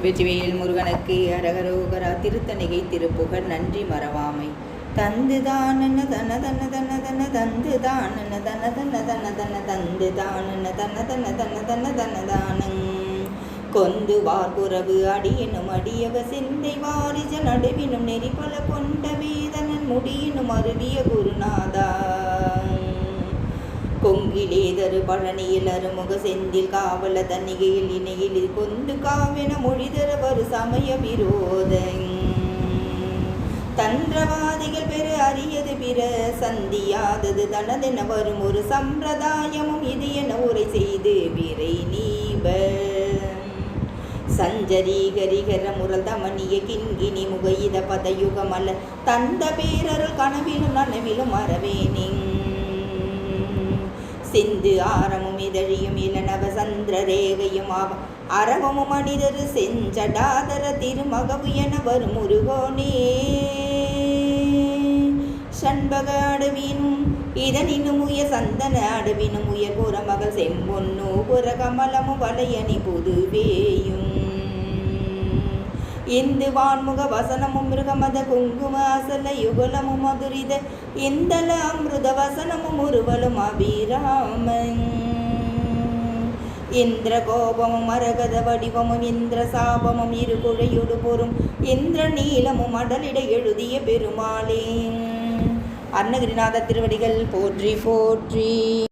வெற்றிவேல் முருகனுக்கு அரகரோகரா திருத்தணிகை திருப்புகழ் நன்றி மறவாமை. தந்து தானன தன தன தன தன தந்து தானன தன தன தன தன தந்து தானன தன தன தன தன தன தானங் கொந்து வார்புறவு அடியினும் அடியவ சிந்தை வாரிஜ நடுவினும் நெறி பல கொண்ட வேதனன் முடியினும் அருவிய குருநாதா கொங்கிலேதரு பழனியில் அருமுக செந்தில் காவல தன்னிகையில் இணையில் கொந்து காவென மொழிதர வரு சமய விரோத தந்திரவாதிகள் பெரு அறியது பிற சந்தியாதது தனதென வரும் ஒரு சம்பிரதாயமும் இது என உரை செய்து விரை நீப சஞ்சரீகரிகர முரல் தமனிய கிண்கிணி முகையித பதயுகமல்ல தந்த பேரருள் கனவிலும் நனவிலும் அறவேனே சிந்து ஆரமும் இதழியும் இளநவ சந்திர ரேகையும் அரவமும் மனிதரு செஞ்சடாதர திருமகவு என வரும் முருகோனே சண்பக அடவினும் இதனினும் உய சந்தன அடவினும் உய கூற மகள் செம்பொன்னு புற கமலமும் வளையணி புதுவேயும் இந்து வான்முக வசனமும் மிருகமத குங்கும அசல யுகலமும் மதுரித இந்தல அமிர்த வசனமும் உருவலும் அபிராமன் இந்திர கோபமும் மரகத வடிவமும் இந்திர சாபமும் இரு குழையுடு பொறும் இந்திர நீலமும் அடலிட எழுதிய பெருமாளே. அருணகிரிநாத திருவடிகள் போற்றி போற்றி.